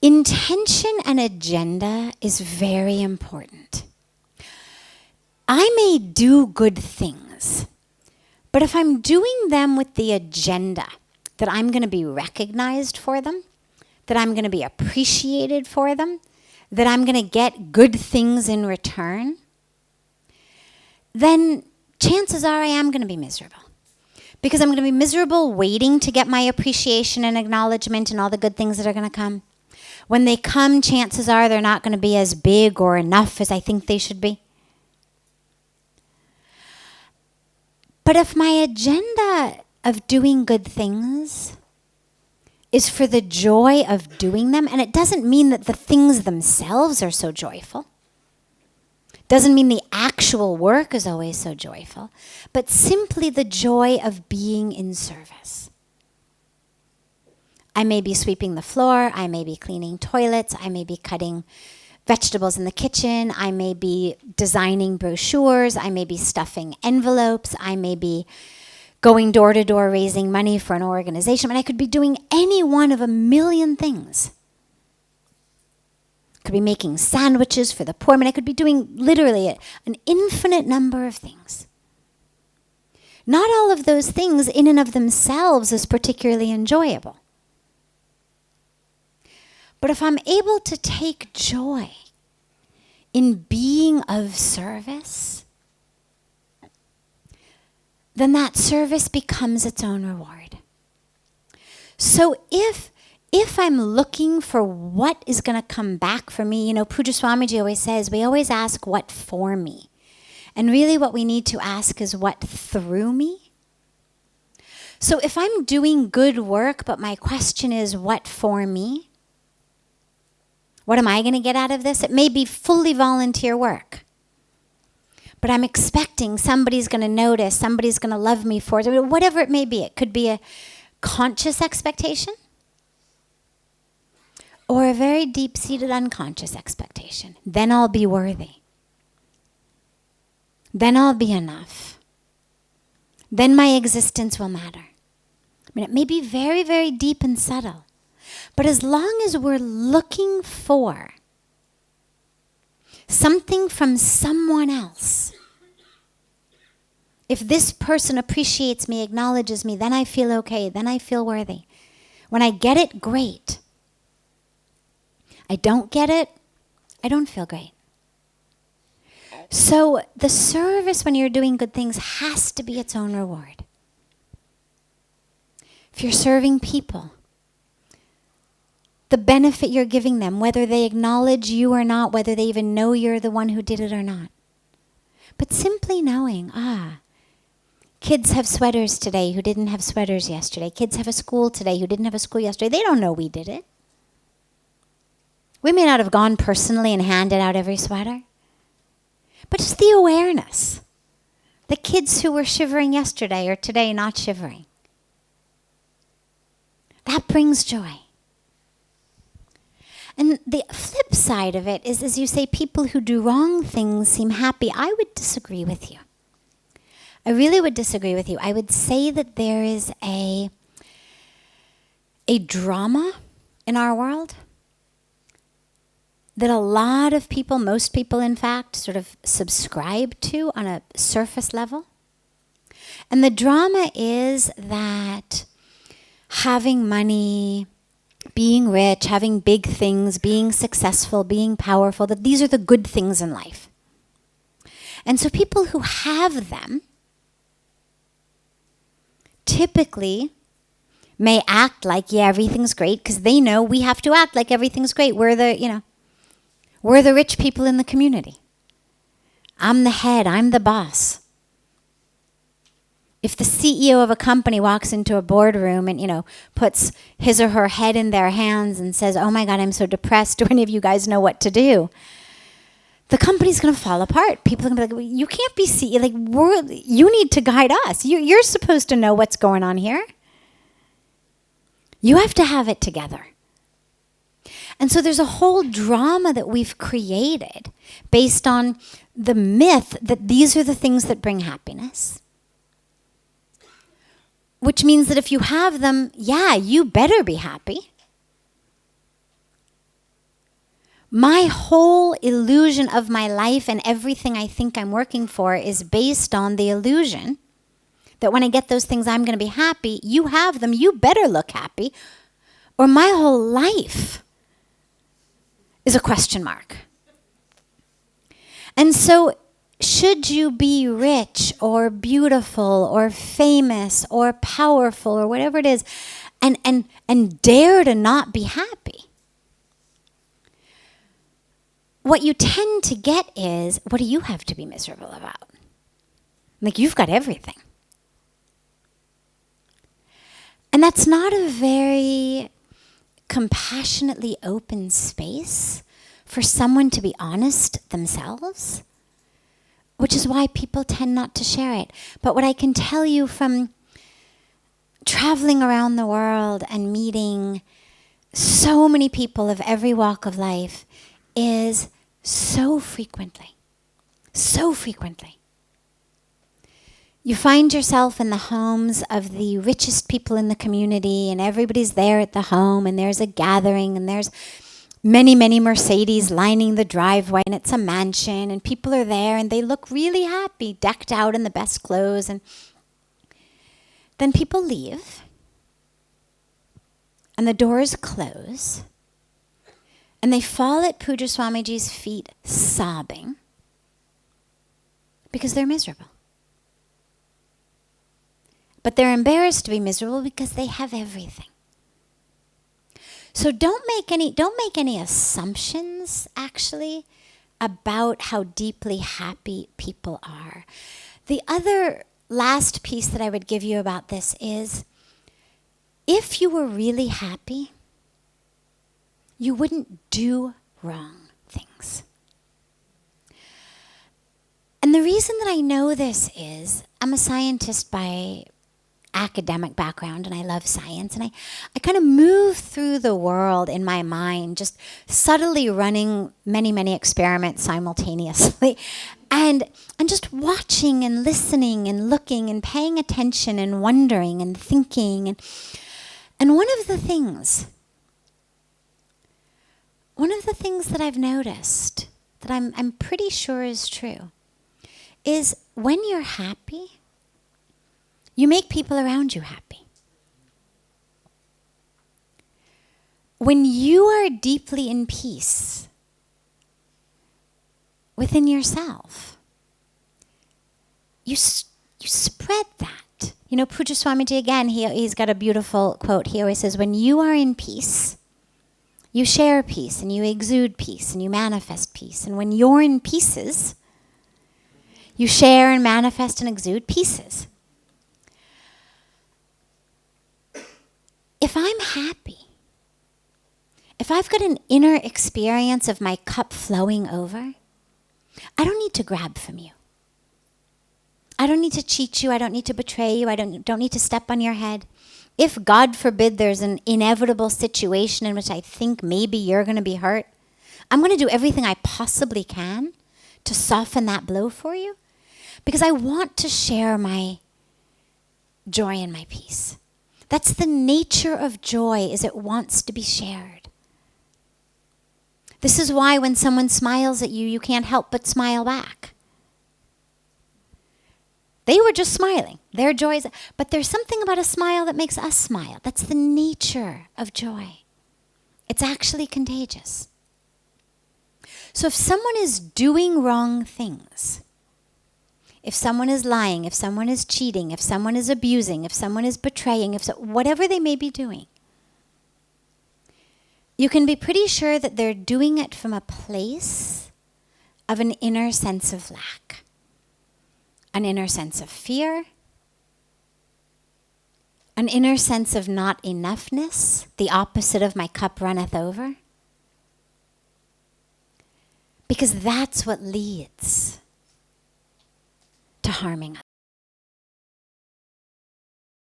Intention and agenda is very important. I may do good things, but if I'm doing them with the agenda that I'm going to be recognized for them, that I'm going to be appreciated for them, that I'm going to get good things in return, then chances are I am going to be miserable. Because I'm going to be miserable waiting to get my appreciation and acknowledgement and all the good things that are going to come. When they come, chances are they're not going to be as big or enough as I think they should be. But if my agenda of doing good things is for the joy of doing them, and it doesn't mean that the things themselves are so joyful, doesn't mean the actual work is always so joyful, but simply the joy of being in service. I may be sweeping the floor, I may be cleaning toilets, I may be cutting vegetables in the kitchen, I may be designing brochures, I may be stuffing envelopes, I may be going door to door raising money for an organization. I could be doing any one of a million things. Could be making sandwiches for the poor. I could be doing literally an infinite number of things. Not all of those things in and of themselves is particularly enjoyable. But if I'm able to take joy in being of service, then that service becomes its own reward. So if I'm looking for what is going to come back for me, Pujya Swamiji always says, we always ask what for me. And really what we need to ask is what through me. So if I'm doing good work, but my question is what for me? What am I going to get out of this? It may be fully volunteer work. But I'm expecting somebody's going to notice, somebody's going to love me for it, whatever it may be. It could be a conscious expectation or a very deep-seated unconscious expectation. Then I'll be worthy. Then I'll be enough. Then my existence will matter. It may be very, very deep and subtle. But as long as we're looking for something from someone else, if this person appreciates me, acknowledges me, then I feel okay, then I feel worthy. When I get it, great. I don't get it, I don't feel great. So the service when you're doing good things has to be its own reward. If you're serving people, the benefit you're giving them, whether they acknowledge you or not, whether they even know you're the one who did it or not. But simply knowing, kids have sweaters today who didn't have sweaters yesterday. Kids have a school today who didn't have a school yesterday. They don't know we did it. We may not have gone personally and handed out every sweater. But just the awareness. The kids who were shivering yesterday or today not shivering. That brings joy. And the flip side of it is, as you say, people who do wrong things seem happy. I would disagree with you. I really would disagree with you. I would say that there is a drama in our world that a lot of people, most people in fact, sort of subscribe to on a surface level. And the drama is that having money, being rich, having big things, being successful, being powerful, that these are the good things in life. And so people who have them typically may act like, yeah, everything's great, because they know we have to act like everything's great. We're the rich people in the community. I'm the head, I'm the boss. If the CEO of a company walks into a boardroom and, puts his or her head in their hands and says, oh my God, I'm so depressed, do any of you guys know what to do? The company's going to fall apart. People are going to be like, well, you can't be CEO. You need to guide us. You're supposed to know what's going on here. You have to have it together. And so there's a whole drama that we've created based on the myth that these are the things that bring happiness. which means that if you have them, yeah, you better be happy. My whole illusion of my life and everything I think I'm working for is based on the illusion that when I get those things, I'm going to be happy. You have them, you better look happy, or my whole life is a question mark. And so, should you be rich or beautiful or famous or powerful or whatever it is, and dare to not be happy, what you tend to get is, what do you have to be miserable about? Like, you've got everything. And that's not a very compassionately open space for someone to be honest themselves, which is why people tend not to share it. But what I can tell you from traveling around the world and meeting so many people of every walk of life is so frequently, you find yourself in the homes of the richest people in the community, and everybody's there at the home, and there's a gathering, and there's many, many Mercedes lining the driveway, and it's a mansion, and people are there, and they look really happy, decked out in the best clothes, and then people leave, and the doors close, and they fall at Puja Swamiji's feet sobbing because they're miserable. But they're embarrassed to be miserable because they have everything. So don't make any assumptions, actually, about how deeply happy people are. The other last piece that I would give you about this is, if you were really happy, you wouldn't do wrong things. And the reason that I know this is, I'm a scientist by academic background, and I love science, and I kind of move through the world in my mind, just subtly running many, many experiments simultaneously, and just watching and listening and looking and paying attention and wondering and thinking. And one of the things that I've noticed that I'm pretty sure is true is, when you're happy, you make people around you happy. When you are deeply in peace within yourself, you spread that. You know, Puja Swamiji, again, he's got a beautiful quote. He always says, when you are in peace, you share peace, and you exude peace, and you manifest peace. And when you're in pieces, you share and manifest and exude pieces. If I'm happy, if I've got an inner experience of my cup flowing over, I don't need to grab from you. I don't need to cheat you. I don't need to betray you. I don't need to step on your head. If, God forbid, there's an inevitable situation in which I think maybe you're going to be hurt, I'm going to do everything I possibly can to soften that blow for you, because I want to share my joy and my peace. That's the nature of joy, is it wants to be shared. This is why when someone smiles at you, you can't help but smile back. They were just smiling. Their joy is, but there's something about a smile that makes us smile. That's the nature of joy. It's actually contagious. So if someone is doing wrong things, if someone is lying, if someone is cheating, if someone is abusing, if someone is betraying, whatever they may be doing, you can be pretty sure that they're doing it from a place of an inner sense of lack. An inner sense of fear, an inner sense of not enoughness, the opposite of my cup runneth over. Because that's what leads to harming others.